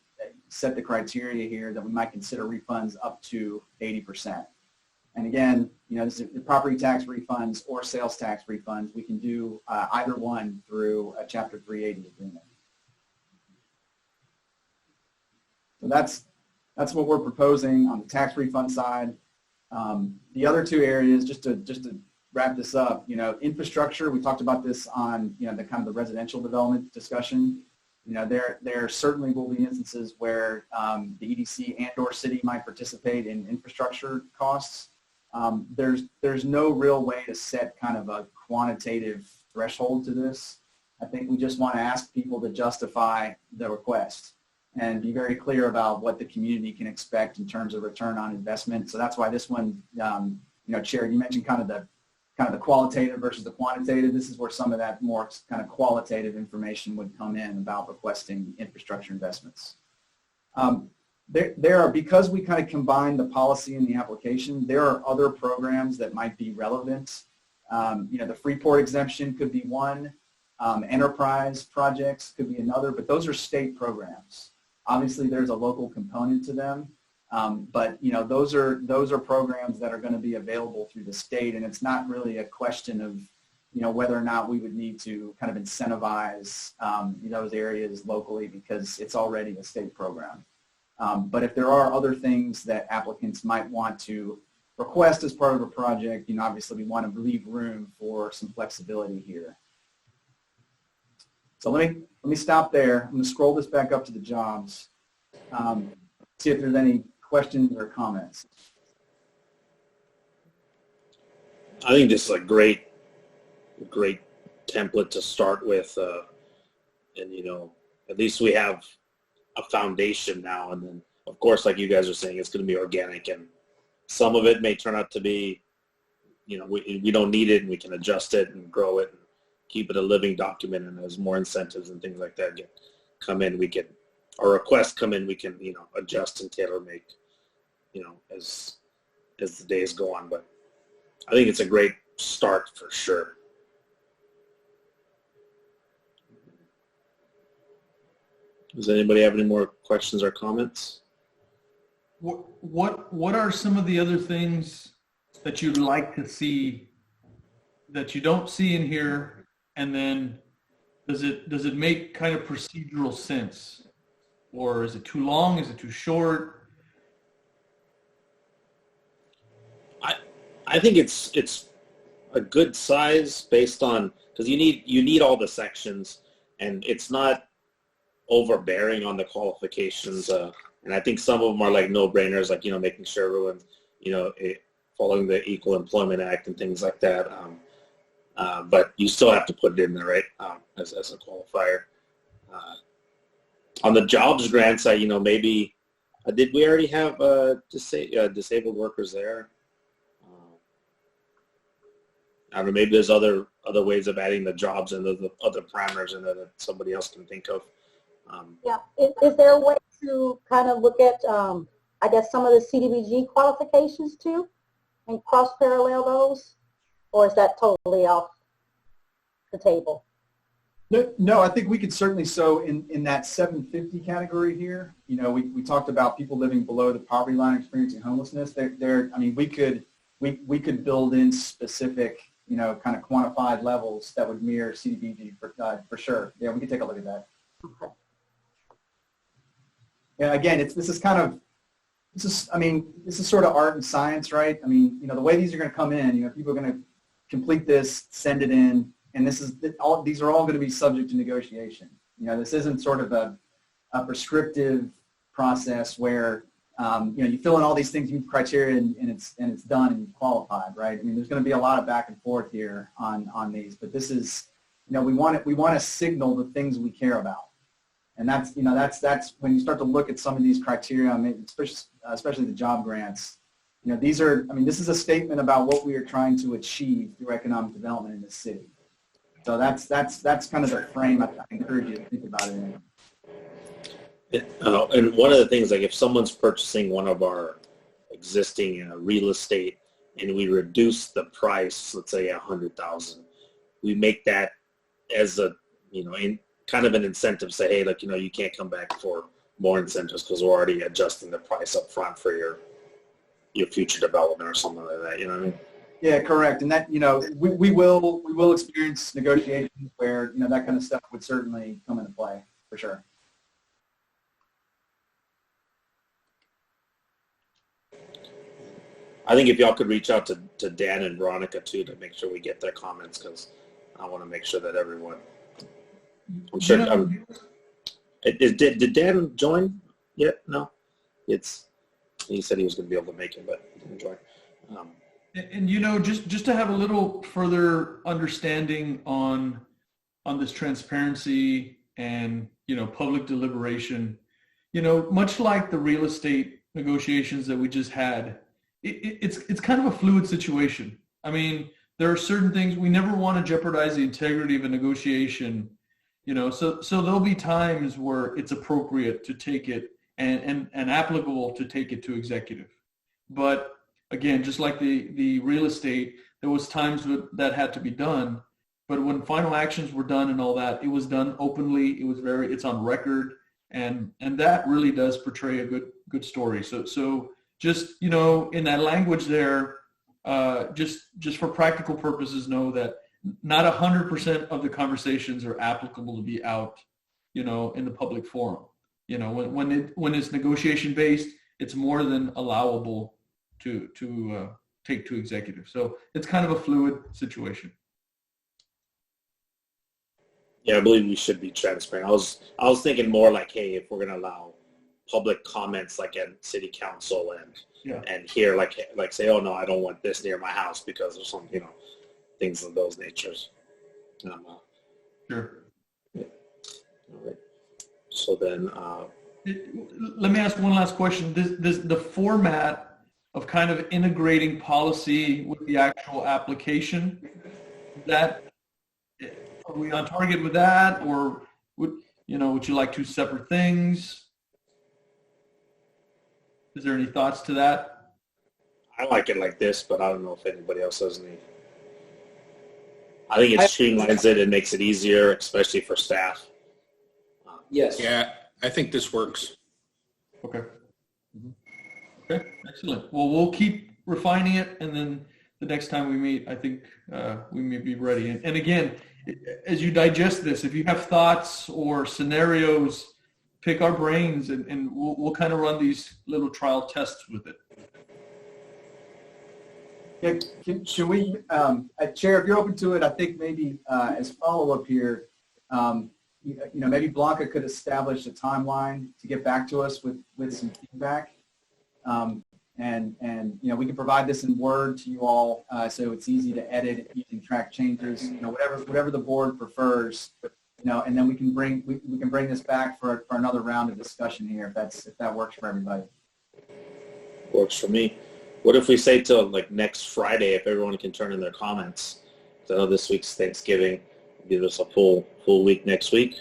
set the criteria here that we might consider refunds up to 80%. And again, this is the property tax refunds or sales tax refunds. We can do either one through a Chapter 380 agreement. So that's what we're proposing on the tax refund side. The other two areas, just to wrap this up, infrastructure. We talked about this on the kind of the residential development discussion. There certainly will be instances where the EDC and/or city might participate in infrastructure costs. There's no real way to set kind of a quantitative threshold to this. I think we just want to ask people to justify the request and be very clear about what the community can expect in terms of return on investment. So that's why this one, Chair, you mentioned kind of kind of the qualitative versus the quantitative. This is where some of that more kind of qualitative information would come in about requesting infrastructure investments. There are, because we kind of combine the policy and the application, there are other programs that might be relevant. The Freeport exemption could be one. Enterprise projects could be another, but those are state programs. Obviously, there's a local component to them, but those are programs that are going to be available through the state, and it's not really a question of whether or not we would need to kind of incentivize those areas locally because it's already a state program. But if there are other things that applicants might want to request as part of a project, obviously we want to leave room for some flexibility here. So let me stop there. I'm going to scroll this back up to the jobs, see if there's any questions or comments. I think this is a great template to start with, and at least we have a foundation now. And then, of course, like you guys are saying, it's going to be organic, and some of it may turn out to be, we don't need it, and we can adjust it and grow it and keep it a living document. And as more incentives and things like that come in, our requests come in, we can, adjust and tailor make, as the days go on. But I think it's a great start for sure. Does anybody have any more questions or comments? What are some of the other things that you'd like to see that you don't see in here, and then does it make kind of procedural sense, or is it too long? Is it too short? I think it's a good size based on, because you need all the sections, and it's not overbearing on the qualifications, and I think some of them are like no-brainers, like making sure everyone's following the Equal Employment Act and things like that. But you still have to put it in there, right? As a qualifier. On the jobs grant side, maybe did we already have disabled workers there? I don't know. Maybe there's other ways of adding the jobs and the other parameters in there that somebody else can think of. Yeah. Is there a way to kind of look at, I guess, some of the CDBG qualifications too and cross-parallel those? Or is that totally off the table? No, I think we could certainly, so in that 750 category here, we talked about people living below the poverty line experiencing homelessness. We could build in specific, kind of quantified levels that would mirror CDBG for sure. Yeah, we could take a look at that. Okay. Yeah, again, this is sort of art and science, right? The way these are going to come in, people are going to complete this, send it in, and these are all going to be subject to negotiation. This isn't sort of a prescriptive process where, you fill in all these things, you meet criteria, and it's done and you've qualified, right? There's going to be a lot of back and forth here on these, but this is, we want to signal the things we care about. And that's when you start to look at some of these criteria, especially the job grants. This is a statement about what we are trying to achieve through economic development in this city. So that's kind of the frame I encourage you to think about it in. And one of the things, like if someone's purchasing one of our existing real estate and we reduce the price, let's say $100,000, we make that as a, in kind of an incentive, say, hey, you can't come back for more incentives because we're already adjusting the price up front for your future development or something like that. You know what I mean? Yeah, correct. And that, we will experience negotiations where, that kind of stuff would certainly come into play for sure. I think if y'all could reach out to Dan and Veronica too to make sure we get their comments, because I want to make sure that everyone. I'm sure. Did Dan join yet? No. He said he was going to be able to make it, but he didn't join. And just to have a little further understanding on this transparency and public deliberation, much like the real estate negotiations that we just had, it's kind of a fluid situation. there are certain things we never want to jeopardize the integrity of a negotiation, so there'll be times where it's appropriate to take it and applicable to take it to executive. But again, just like the real estate, there was times that had to be done. But when final actions were done and all that, it was done openly. It's on record, and that really does portray a good story. So just in that language there, just for practical purposes, know that not 100% of the conversations are applicable to be out, in the public forum. When it's negotiation based, it's more than allowable to take to executive. So it's kind of a fluid situation. Yeah, I believe we should be transparent. I was thinking more like, hey, if we're going to allow public comments like at city council and here like say, oh no, I don't want this near my house because of some, things of those natures. Sure. Yeah. All right. So then, let me ask one last question. The format of kind of integrating policy with the actual application, are we on target with that, or would you like two separate things? Is there any thoughts to that? I like it like this, but I don't know if anybody else has any. I think it streamlines it and makes it easier, especially for staff. Yes. Yeah, I think this works. Okay. Okay, excellent. Well, we'll keep refining it, and then the next time we meet, I think we may be ready. And again, as you digest this, if you have thoughts or scenarios, pick our brains, and we'll kind of run these little trial tests with it. Yeah, should we, Chair, if you're open to it, I think maybe as follow-up here, maybe Blanca could establish a timeline to get back to us with some feedback. And we can provide this in Word to you all, so it's easy to edit using track changes, whatever the board prefers, and then we can bring this back for another round of discussion here if that works for everybody. Works for me. What if we say till like next Friday, if everyone can turn in their comments? So I know this week's Thanksgiving. Give us a full week next week,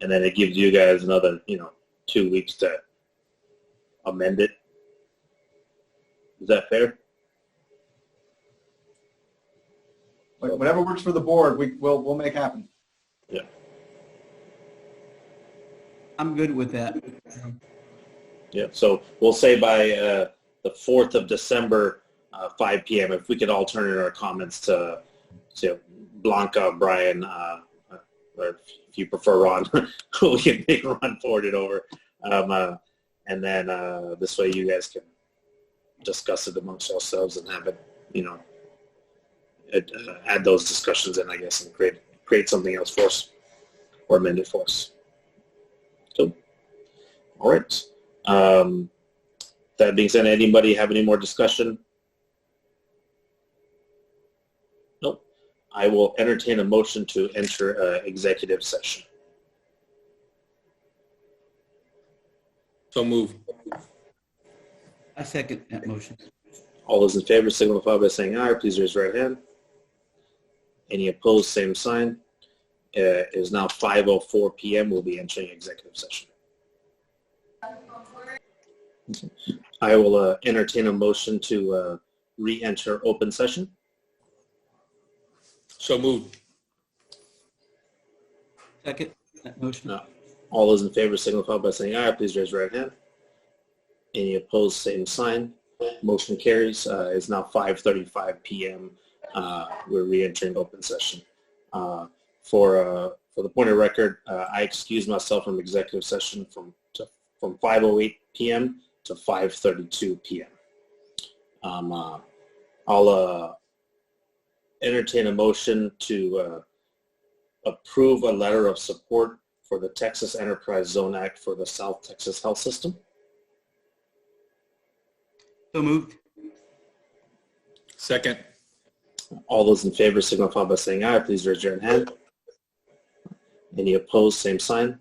and then it gives you guys another 2 weeks to amend it. Is that fair? Whatever works for the board, we'll make happen. Yeah. I'm good with that. Yeah. So we'll say by the 4th of December, 5 p.m. If we could all turn in our comments to Blanca, Brian, or if you prefer Ron, we can make Ron forward it over, and then this way you guys can discuss it amongst yourselves and have it, add those discussions in, I guess, and create something else for us or amend it for us. So, all right. That being said, anybody have any more discussion? Nope. I will entertain a motion to enter executive session. So move. I second that motion. All those in favor signify by saying aye. Please raise your right hand. Any opposed, same sign. It is now 5:04 p.m. We'll be entering executive session. I will entertain a motion to re-enter open session. So moved. Second that motion. All those in favor signify by saying aye. Please raise your right hand. Any opposed, same sign. Motion carries. It's now 5:35 p.m. We're re-entering open session. For the point of record, I excused myself from executive session from 5:08 p.m. to 5:32 p.m. I'll entertain a motion to approve a letter of support for the Texas Enterprise Zone Act for the South Texas Health System. So moved. Second. All those in favor signify by saying aye. Please raise your hand. Any opposed, same sign.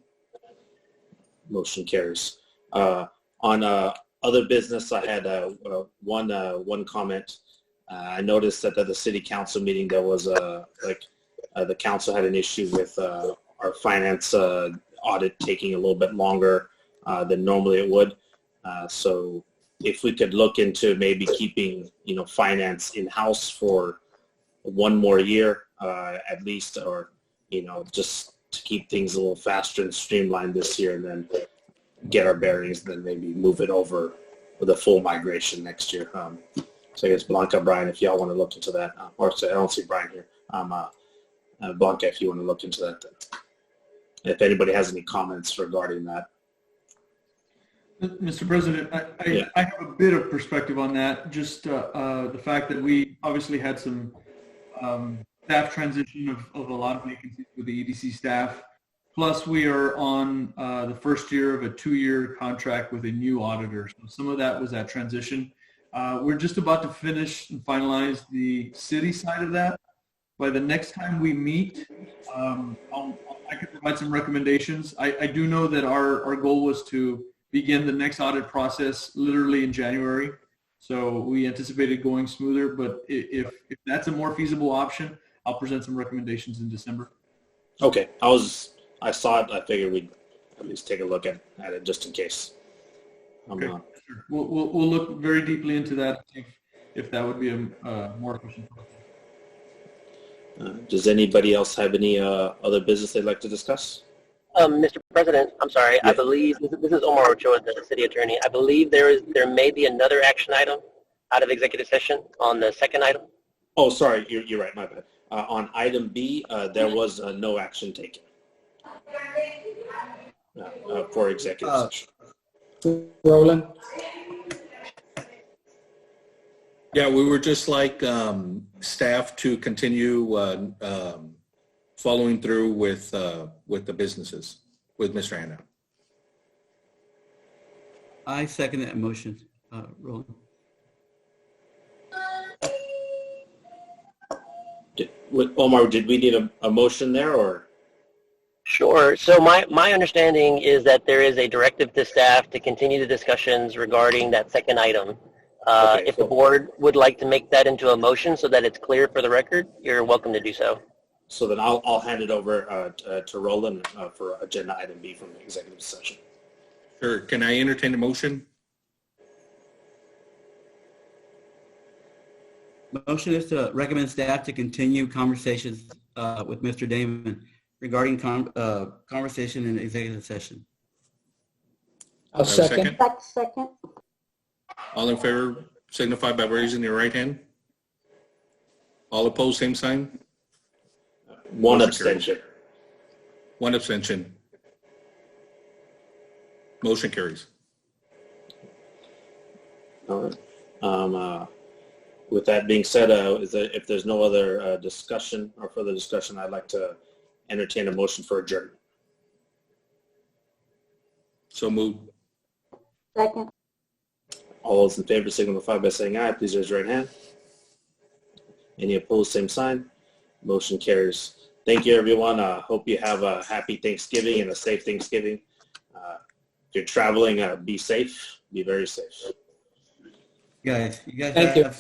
Motion carries. On other business, I had one comment. I noticed that at the city council meeting, there was the council had an issue with our finance audit taking a little bit longer than normally it would. So if we could look into maybe keeping, finance in-house for one more year at least, or, just to keep things a little faster and streamlined this year, and then get our bearings, and then maybe move it over with a full migration next year. So I guess Blanca, Brian, if y'all want to look into that, or I don't see Brian here. Blanca, if you want to look into that, then. If anybody has any comments regarding that. Mr. President, I have a bit of perspective on that. Just the fact that we obviously had some staff transition of a lot of vacancies with the EDC staff. Plus, we are on the first year of a 2-year contract with a new auditor. So some of that was that transition. We're just about to finish and finalize the city side of that. By the next time we meet, I can provide some recommendations. I do know that our goal was to begin the next audit process literally in January. So we anticipated going smoother, but if that's a more feasible option, I'll present some recommendations in December. Okay. I saw it. I figured we'd at least take a look at it just in case. Okay. Sure. We'll look very deeply into that if that would be a more efficient process. Does anybody else have any other business they'd like to discuss? Mr. President, I'm sorry. Yeah. I believe this is Omar Ochoa, the city attorney. I believe there may be another action item out of executive session on the second item. Oh, sorry. You're right. My bad. On item B, there was no action taken for executive session. Roland? Yeah, we were just like staff to continue following through with the businesses with Mr. Hanna. I second that motion, Roland. Omar, did we need a motion there, or? Sure. So my understanding is that there is a directive to staff to continue the discussions regarding that second item. Okay, if the board would like to make that into a motion so that it's clear for the record, you're welcome to do so. So then I'll hand it over to Roland for agenda item B from the executive session. Sure. Can I entertain a motion? Motion is to recommend staff to continue conversations with Mr. Damon regarding conversation in executive session. I'll second. Second. All in favor signify by raising your right hand. All opposed, same sign. One abstention. One abstention. Motion carries. All right. With that being said, if there's no other discussion or further discussion, I'd like to entertain a motion for adjournment. So moved. Second. All those in favor signify by saying aye. Please raise your right hand. Any opposed, same sign. Motion carries. Thank you, everyone. Hope you have a happy Thanksgiving and a safe Thanksgiving. If you're traveling, be safe. Be very safe. You guys Thank you.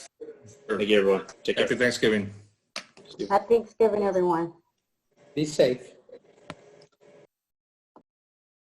Thank you, everyone. Take care. Happy Thanksgiving. Happy Thanksgiving, everyone. Be safe.